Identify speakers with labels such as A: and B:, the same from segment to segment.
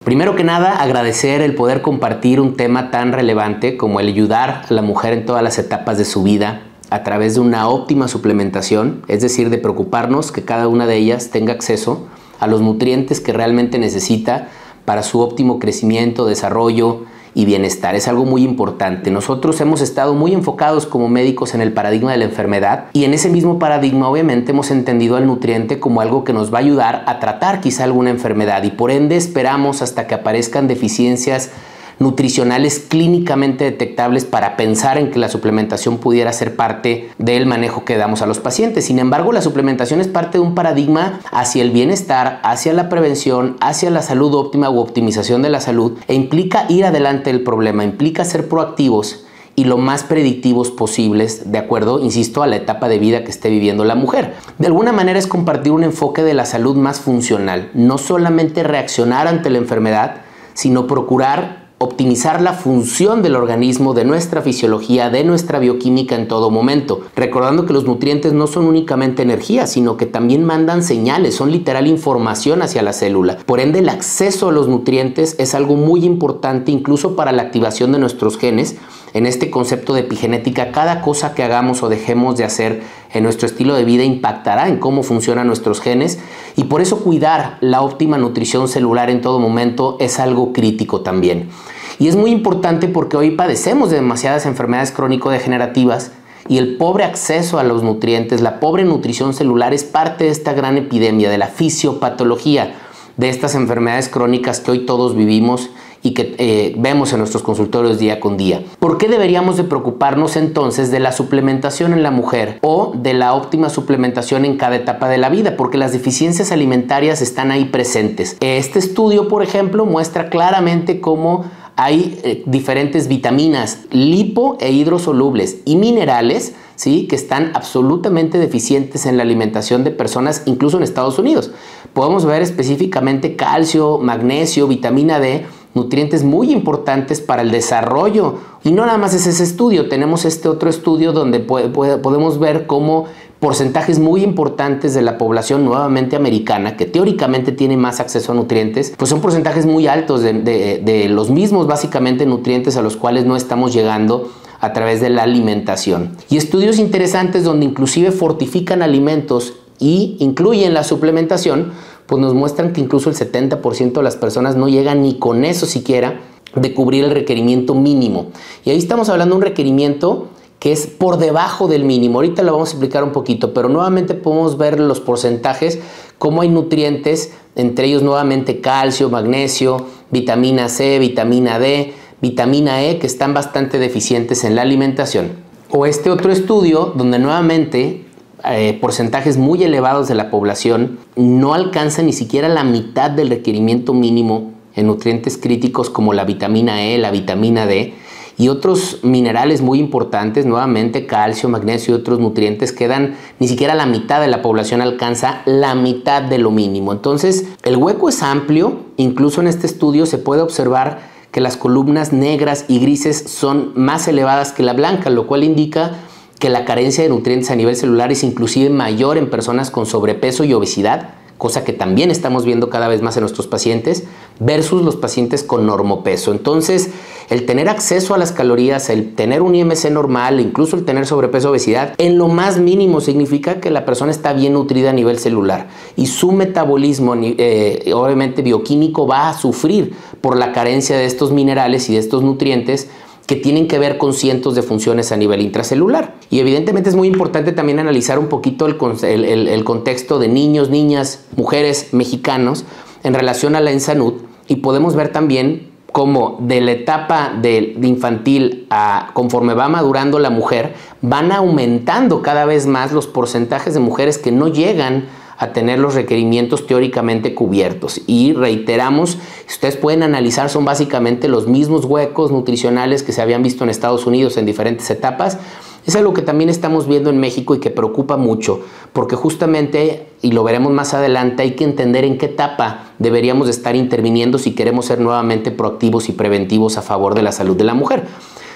A: Primero que nada, agradecer el poder compartir un tema tan relevante como el ayudar a la mujer en todas las etapas de su vida a través de una óptima suplementación, es decir, de preocuparnos que cada una de ellas tenga acceso a los nutrientes que realmente necesita para su óptimo crecimiento, desarrollo y bienestar. Es algo muy importante. Nosotros hemos estado muy enfocados como médicos en el paradigma de la enfermedad y en ese mismo paradigma obviamente hemos entendido al nutriente como algo que nos va a ayudar a tratar quizá alguna enfermedad y por ende esperamos hasta que aparezcan deficiencias nutricionales clínicamente detectables para pensar en que la suplementación pudiera ser parte del manejo que damos a los pacientes. Sin embargo, la suplementación es parte de un paradigma hacia el bienestar, hacia la prevención, hacia la salud óptima u optimización de la salud e implica ir adelante del problema, implica ser proactivos y lo más predictivos posibles, de acuerdo, insisto, a la etapa de vida que esté viviendo la mujer. De alguna manera es compartir un enfoque de la salud más funcional, no solamente reaccionar ante la enfermedad, sino procurar optimizar la función del organismo, de nuestra fisiología, de nuestra bioquímica en todo momento. Recordando que los nutrientes no son únicamente energía, sino que también mandan señales, son literal información hacia la célula. Por ende, el acceso a los nutrientes es algo muy importante incluso para la activación de nuestros genes. En este concepto de epigenética, cada cosa que hagamos o dejemos de hacer en nuestro estilo de vida impactará en cómo funcionan nuestros genes y por eso cuidar la óptima nutrición celular en todo momento es algo crítico también. Y es muy importante porque hoy padecemos de demasiadas enfermedades crónico-degenerativas y el pobre acceso a los nutrientes, la pobre nutrición celular es parte de esta gran epidemia, de la fisiopatología de estas enfermedades crónicas que hoy todos vivimos y que vemos en nuestros consultorios día con día. ¿Por qué deberíamos de preocuparnos entonces de la suplementación en la mujer o de la óptima suplementación en cada etapa de la vida? Porque las deficiencias alimentarias están ahí presentes. Este estudio, por ejemplo, muestra claramente cómo hay diferentes vitaminas, lipo e hidrosolubles y minerales, ¿sí?, que están absolutamente deficientes en la alimentación de personas, incluso en Estados Unidos. Podemos ver específicamente calcio, magnesio, vitamina D, nutrientes muy importantes para el desarrollo. Y no nada más es ese estudio, tenemos este otro estudio donde podemos ver cómo porcentajes muy importantes de la población nuevamente americana, que teóricamente tiene más acceso a nutrientes, pues son porcentajes muy altos de los mismos básicamente nutrientes a los cuales no estamos llegando a través de la alimentación. Y estudios interesantes donde inclusive fortifican alimentos y incluyen la suplementación, pues nos muestran que incluso el 70% de las personas no llegan ni con eso siquiera de cubrir el requerimiento mínimo. Y ahí estamos hablando de un requerimiento que es por debajo del mínimo. Ahorita lo vamos a explicar un poquito, pero nuevamente podemos ver los porcentajes, cómo hay nutrientes, entre ellos nuevamente calcio, magnesio, vitamina C, vitamina D, vitamina E, que están bastante deficientes en la alimentación. O este otro estudio donde nuevamente porcentajes muy elevados de la población no alcanzan ni siquiera la mitad del requerimiento mínimo en nutrientes críticos como la vitamina E, la vitamina D y otros minerales muy importantes, nuevamente calcio, magnesio y otros nutrientes quedan, ni siquiera la mitad de la población alcanza la mitad de lo mínimo. Entonces el hueco es amplio, incluso en este estudio se puede observar que las columnas negras y grises son más elevadas que la blanca, lo cual indica que la carencia de nutrientes a nivel celular es inclusive mayor en personas con sobrepeso y obesidad, cosa que también estamos viendo cada vez más en nuestros pacientes, versus los pacientes con normopeso. Entonces, el tener acceso a las calorías, el tener un IMC normal, incluso el tener sobrepeso o obesidad, en lo más mínimo significa que la persona está bien nutrida a nivel celular y su metabolismo, obviamente bioquímico, va a sufrir por la carencia de estos minerales y de estos nutrientes que tienen que ver con cientos de funciones a nivel intracelular. Y evidentemente es muy importante también analizar un poquito el contexto de niños, niñas, mujeres mexicanos en relación a la salud y podemos ver también cómo de la etapa de infantil a conforme va madurando la mujer, van aumentando cada vez más los porcentajes de mujeres que no llegan a tener los requerimientos teóricamente cubiertos. Y reiteramos, ustedes pueden analizar, son básicamente los mismos huecos nutricionales que se habían visto en Estados Unidos en diferentes etapas. Es algo que también estamos viendo en México y que preocupa mucho, porque justamente, y lo veremos más adelante, hay que entender en qué etapa deberíamos de estar interviniendo si queremos ser nuevamente proactivos y preventivos a favor de la salud de la mujer.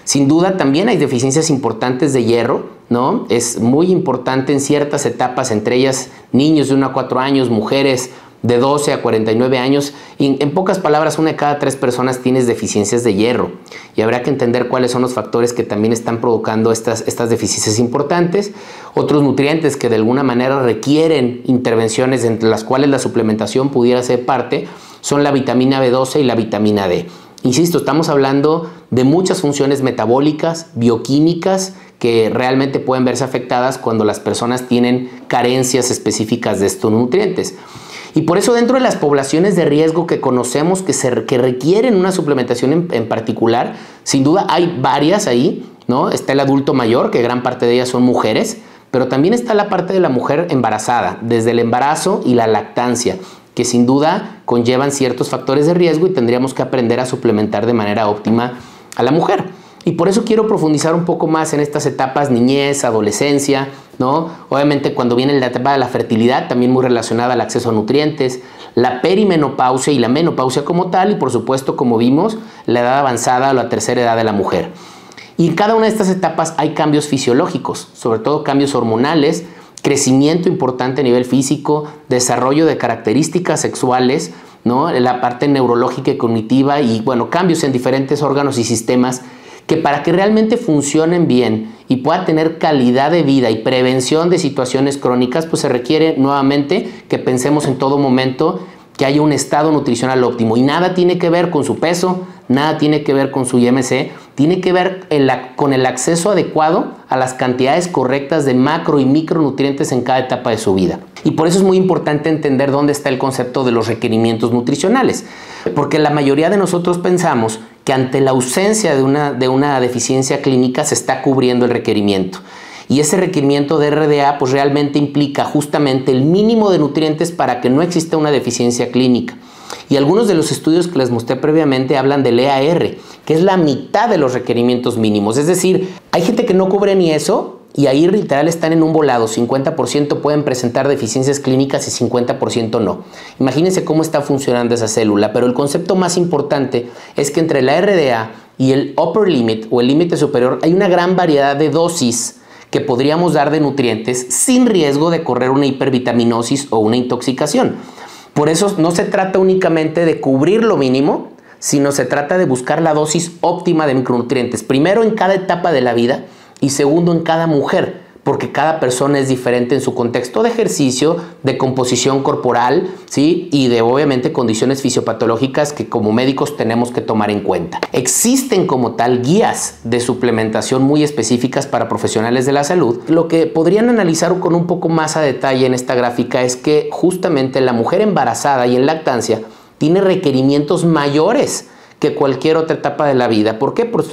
A: Sin duda también hay deficiencias importantes de hierro, ¿no? Es muy importante en ciertas etapas, entre ellas niños de 1 a 4 años, mujeres de 12 a 49 años, y en pocas palabras, 1 de cada 3 personas tiene deficiencias de hierro. Y habrá que entender cuáles son los factores que también están provocando estas deficiencias importantes. Otros nutrientes que de alguna manera requieren intervenciones, entre las cuales la suplementación pudiera ser parte, son la vitamina B12 y la vitamina D. Insisto, estamos hablando de muchas funciones metabólicas, bioquímicas, que realmente pueden verse afectadas cuando las personas tienen carencias específicas de estos nutrientes. Y por eso dentro de las poblaciones de riesgo que conocemos que requieren una suplementación en particular, sin duda hay varias ahí, ¿no? Está el adulto mayor, que gran parte de ellas son mujeres, pero también está la parte de la mujer embarazada, desde el embarazo y la lactancia, que sin duda conllevan ciertos factores de riesgo y tendríamos que aprender a suplementar de manera óptima a la mujer. Y por eso quiero profundizar un poco más en estas etapas niñez, adolescencia, ¿no? Obviamente cuando viene la etapa de la fertilidad, también muy relacionada al acceso a nutrientes, la perimenopausia y la menopausia como tal, y por supuesto, como vimos, la edad avanzada o la tercera edad de la mujer. Y en cada una de estas etapas hay cambios fisiológicos, sobre todo cambios hormonales, crecimiento importante a nivel físico, desarrollo de características sexuales, ¿no? La parte neurológica y cognitiva y, bueno, cambios en diferentes órganos y sistemas que para que realmente funcionen bien y pueda tener calidad de vida y prevención de situaciones crónicas, pues se requiere nuevamente que pensemos en todo momento que haya un estado nutricional óptimo. Y nada tiene que ver con su peso, nada tiene que ver con su IMC, tiene que ver con el acceso adecuado a las cantidades correctas de macro y micronutrientes en cada etapa de su vida. Y por eso es muy importante entender dónde está el concepto de los requerimientos nutricionales, porque la mayoría de nosotros pensamos que ante la ausencia de una deficiencia clínica se está cubriendo el requerimiento. Y ese requerimiento de RDA pues realmente implica justamente el mínimo de nutrientes para que no exista una deficiencia clínica. Y algunos de los estudios que les mostré previamente hablan del EAR, que es la mitad de los requerimientos mínimos. Es decir, hay gente que no cubre ni eso y ahí literal están en un volado. 50% pueden presentar deficiencias clínicas y 50% no. Imagínense cómo está funcionando esa célula, pero el concepto más importante es que entre la RDA y el upper limit o el límite superior hay una gran variedad de dosis que podríamos dar de nutrientes sin riesgo de correr una hipervitaminosis o una intoxicación. Por eso no se trata únicamente de cubrir lo mínimo, sino se trata de buscar la dosis óptima de micronutrientes, primero en cada etapa de la vida y segundo en cada mujer, porque cada persona es diferente en su contexto de ejercicio, de composición corporal, ¿sí? Y de obviamente condiciones fisiopatológicas que como médicos tenemos que tomar en cuenta. Existen como tal guías de suplementación muy específicas para profesionales de la salud. Lo que podrían analizar con un poco más a detalle en esta gráfica es que justamente la mujer embarazada y en lactancia tiene requerimientos mayores que cualquier otra etapa de la vida. ¿Por qué? Pues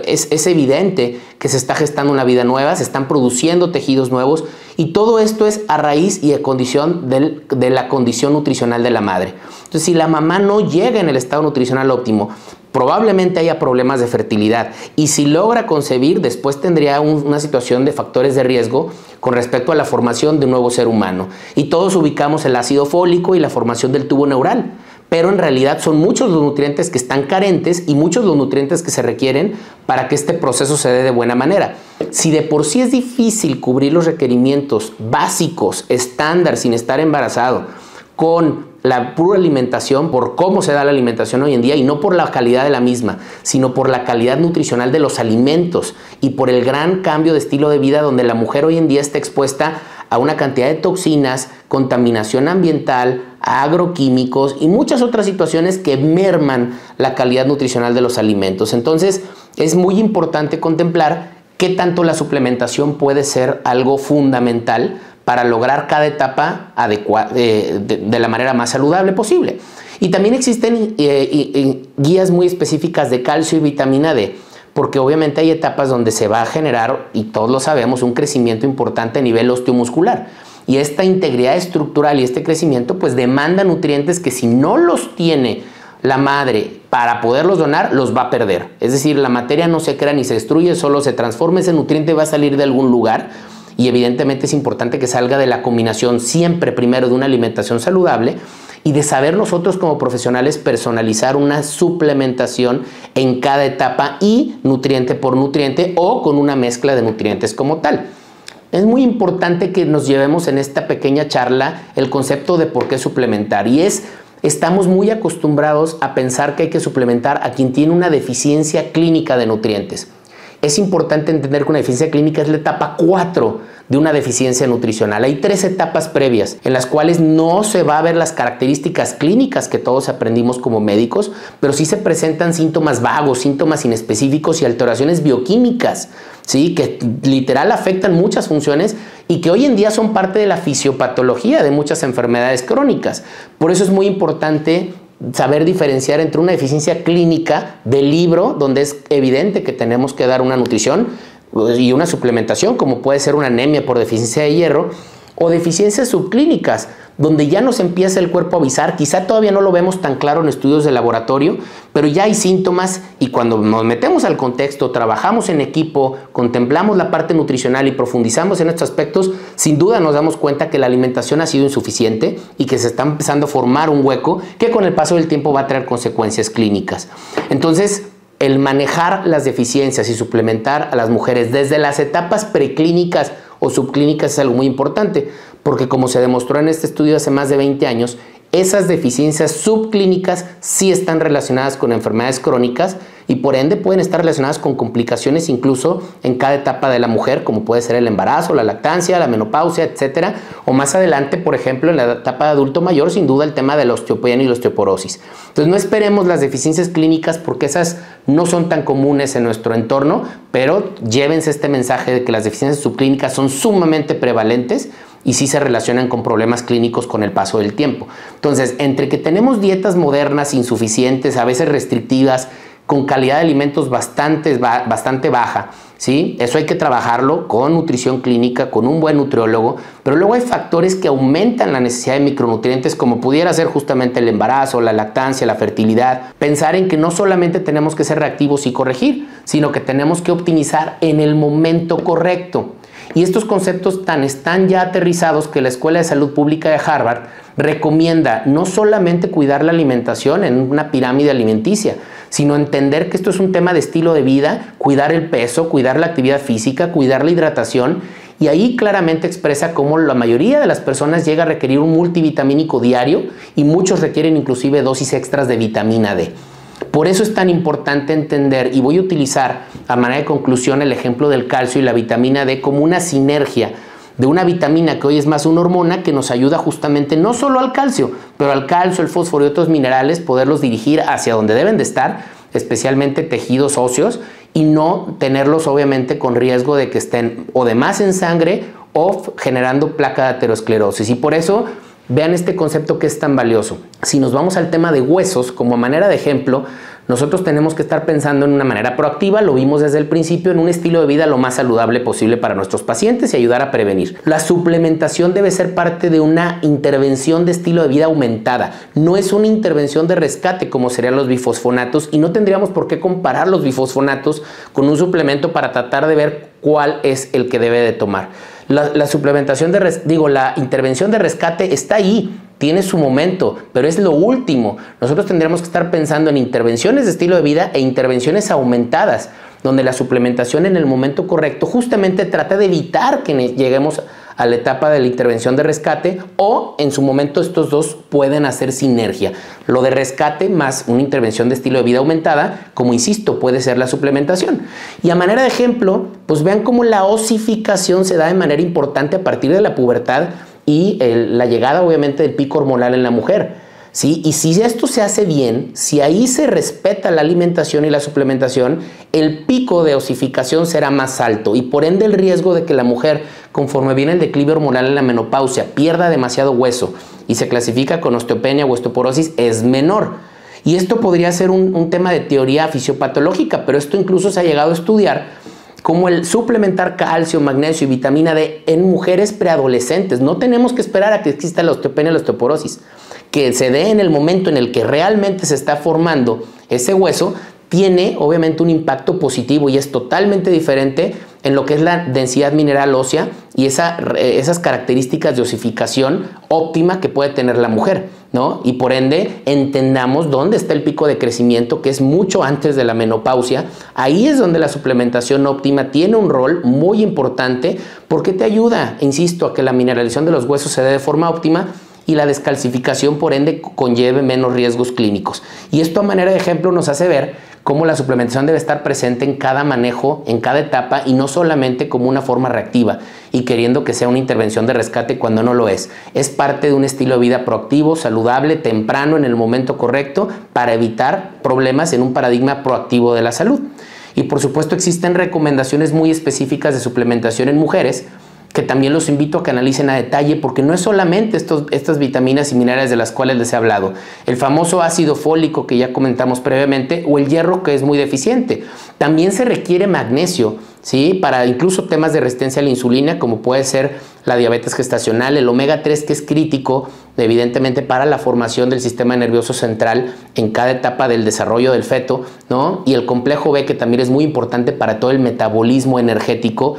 A: es evidente que se está gestando una vida nueva, se están produciendo tejidos nuevos y todo esto es a raíz y a condición de la condición nutricional de la madre. Entonces, si la mamá no llega en el estado nutricional óptimo, probablemente haya problemas de fertilidad y si logra concebir, después tendría una situación de factores de riesgo con respecto a la formación de un nuevo ser humano. Y todos ubicamos el ácido fólico y la formación del tubo neural. Pero en realidad son muchos los nutrientes que están carentes y muchos los nutrientes que se requieren para que este proceso se dé de buena manera. Si de por sí es difícil cubrir los requerimientos básicos, estándar, sin estar embarazado, con la pura alimentación, por cómo se da la alimentación hoy en día y no por la calidad de la misma, sino por la calidad nutricional de los alimentos y por el gran cambio de estilo de vida donde la mujer hoy en día está expuesta a una cantidad de toxinas, contaminación ambiental, agroquímicos y muchas otras situaciones que merman la calidad nutricional de los alimentos. Entonces, es muy importante contemplar qué tanto la suplementación puede ser algo fundamental para lograr cada etapa de la manera más saludable posible. Y también existen guías muy específicas de calcio y vitamina D, porque obviamente hay etapas donde se va a generar, y todos lo sabemos, un crecimiento importante a nivel osteomuscular. Y esta integridad estructural y este crecimiento pues demanda nutrientes que si no los tiene la madre para poderlos donar, los va a perder. Es decir, la materia no se crea ni se destruye, solo se transforma, ese nutriente va a salir de algún lugar y evidentemente es importante que salga de la combinación siempre primero de una alimentación saludable y de saber nosotros como profesionales personalizar una suplementación en cada etapa y nutriente por nutriente o con una mezcla de nutrientes como tal. Es muy importante que nos llevemos en esta pequeña charla el concepto de por qué suplementar. Y estamos muy acostumbrados a pensar que hay que suplementar a quien tiene una deficiencia clínica de nutrientes. Es importante entender que una deficiencia clínica es la etapa 4 de una deficiencia nutricional. Hay 3 etapas previas en las cuales no se va a ver las características clínicas que todos aprendimos como médicos, pero sí se presentan síntomas vagos, síntomas inespecíficos y alteraciones bioquímicas, ¿sí? Que literal afectan muchas funciones y que hoy en día son parte de la fisiopatología de muchas enfermedades crónicas. Por eso es muy importante saber diferenciar entre una deficiencia clínica del libro, donde es evidente que tenemos que dar una nutrición y una suplementación, como puede ser una anemia por deficiencia de hierro, o deficiencias subclínicas, donde ya nos empieza el cuerpo a avisar. Quizá todavía no lo vemos tan claro en estudios de laboratorio, pero ya hay síntomas, y cuando nos metemos al contexto, trabajamos en equipo, contemplamos la parte nutricional y profundizamos en estos aspectos, sin duda nos damos cuenta que la alimentación ha sido insuficiente y que se está empezando a formar un hueco que con el paso del tiempo va a traer consecuencias clínicas. Entonces, el manejar las deficiencias y suplementar a las mujeres desde las etapas preclínicas o subclínicas es algo muy importante, porque como se demostró en este estudio hace más de 20 años, esas deficiencias subclínicas sí están relacionadas con enfermedades crónicas y por ende pueden estar relacionadas con complicaciones incluso en cada etapa de la mujer, como puede ser el embarazo, la lactancia, la menopausia, etcétera, o más adelante, por ejemplo, en la etapa de adulto mayor, sin duda el tema de la osteopenia y la osteoporosis. Entonces no esperemos las deficiencias clínicas porque esas no son tan comunes en nuestro entorno, pero llévense este mensaje de que las deficiencias subclínicas son sumamente prevalentes y sí se relacionan con problemas clínicos con el paso del tiempo. Entonces, entre que tenemos dietas modernas insuficientes, a veces restrictivas, con calidad de alimentos bastante baja, ¿sí? Eso hay que trabajarlo con nutrición clínica, con un buen nutriólogo, pero luego hay factores que aumentan la necesidad de micronutrientes, como pudiera ser justamente el embarazo, la lactancia, la fertilidad. Pensar en que no solamente tenemos que ser reactivos y corregir, sino que tenemos que optimizar en el momento correcto. Y estos conceptos están ya aterrizados que la Escuela de Salud Pública de Harvard recomienda no solamente cuidar la alimentación en una pirámide alimenticia, sino entender que esto es un tema de estilo de vida, cuidar el peso, cuidar la actividad física, cuidar la hidratación, y ahí claramente expresa cómo la mayoría de las personas llega a requerir un multivitamínico diario y muchos requieren inclusive dosis extras de vitamina D. Por eso es tan importante entender, y voy a utilizar a manera de conclusión el ejemplo del calcio y la vitamina D como una sinergia de una vitamina que hoy es más una hormona que nos ayuda justamente no solo al calcio, pero al calcio, el fósforo y otros minerales, poderlos dirigir hacia donde deben de estar, especialmente tejidos óseos, y no tenerlos obviamente con riesgo de que estén o de más en sangre o generando placa de aterosclerosis. Y por eso vean este concepto que es tan valioso. Si nos vamos al tema de huesos, como manera de ejemplo, nosotros tenemos que estar pensando en una manera proactiva, lo vimos desde el principio, en un estilo de vida lo más saludable posible para nuestros pacientes y ayudar a prevenir. La suplementación debe ser parte de una intervención de estilo de vida aumentada. No es una intervención de rescate como serían los bifosfonatos y no tendríamos por qué comparar los bifosfonatos con un suplemento para tratar de ver cuál es el que debe de tomar. La suplementación la intervención de rescate está ahí, tiene su momento, pero es lo último. Nosotros tendríamos que estar pensando en intervenciones de estilo de vida e intervenciones aumentadas, donde la suplementación en el momento correcto justamente trata de evitar que lleguemos a la etapa de la intervención de rescate, o en su momento estos dos pueden hacer sinergia. Lo de rescate más una intervención de estilo de vida aumentada, como insisto, puede ser la suplementación. Y a manera de ejemplo, pues vean cómo la osificación se da de manera importante a partir de la pubertad y la llegada obviamente del pico hormonal en la mujer. ¿Sí? Y si esto se hace bien, si ahí se respeta la alimentación y la suplementación, el pico de osificación será más alto y por ende el riesgo de que la mujer, conforme viene el declive hormonal en la menopausia, pierda demasiado hueso y se clasifica con osteopenia o osteoporosis es menor. Y esto podría ser un tema de teoría fisiopatológica, pero esto incluso se ha llegado a estudiar como el suplementar calcio, magnesio y vitamina D en mujeres preadolescentes. No tenemos que esperar a que exista la osteopenia y la osteoporosis. Que se dé en el momento en el que realmente se está formando ese hueso, tiene obviamente un impacto positivo y es totalmente diferente en lo que es la densidad mineral ósea y esas características de osificación óptima que puede tener la mujer, ¿no? Y por ende entendamos dónde está el pico de crecimiento, que es mucho antes de la menopausia. Ahí es donde la suplementación óptima tiene un rol muy importante porque te ayuda, insisto, a que la mineralización de los huesos se dé de forma óptima y la descalcificación por ende conlleve menos riesgos clínicos. Y esto a manera de ejemplo nos hace ver cómo la suplementación debe estar presente en cada manejo, en cada etapa y no solamente como una forma reactiva y queriendo que sea una intervención de rescate cuando no lo es. Es parte de un estilo de vida proactivo, saludable, temprano, en el momento correcto para evitar problemas en un paradigma proactivo de la salud. Y por supuesto existen recomendaciones muy específicas de suplementación en mujeres que también los invito a que analicen a detalle porque no es solamente estas vitaminas y minerales de las cuales les he hablado. El famoso ácido fólico que ya comentamos previamente o el hierro que es muy deficiente. También se requiere magnesio, ¿sí? Para incluso temas de resistencia a la insulina como puede ser la diabetes gestacional, el omega 3 que es crítico evidentemente para la formación del sistema nervioso central en cada etapa del desarrollo del feto, ¿no? Y el complejo B que también es muy importante para todo el metabolismo energético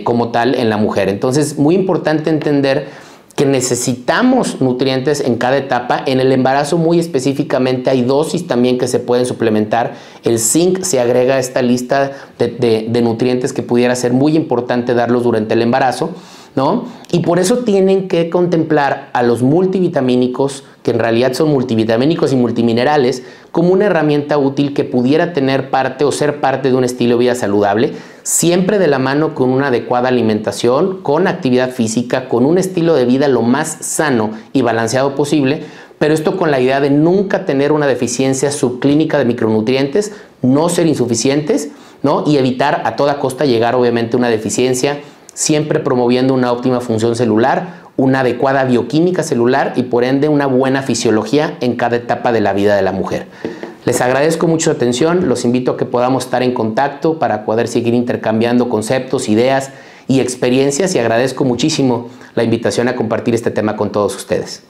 A: como tal en la mujer. Entonces, muy importante entender que necesitamos nutrientes en cada etapa. En el embarazo muy específicamente hay dosis también que se pueden suplementar. El zinc se agrega a esta lista de nutrientes que pudiera ser muy importante darlos durante el embarazo, ¿no? Y por eso tienen que contemplar a los multivitamínicos, que en realidad son multivitamínicos y multiminerales, como una herramienta útil que pudiera tener parte o ser parte de un estilo de vida saludable, siempre de la mano con una adecuada alimentación, con actividad física, con un estilo de vida lo más sano y balanceado posible, pero esto con la idea de nunca tener una deficiencia subclínica de micronutrientes, no ser insuficientes, ¿no? Y evitar a toda costa llegar obviamente a una deficiencia, siempre promoviendo una óptima función celular, una adecuada bioquímica celular y por ende una buena fisiología en cada etapa de la vida de la mujer. Les agradezco mucho su atención, los invito a que podamos estar en contacto para poder seguir intercambiando conceptos, ideas y experiencias y agradezco muchísimo la invitación a compartir este tema con todos ustedes.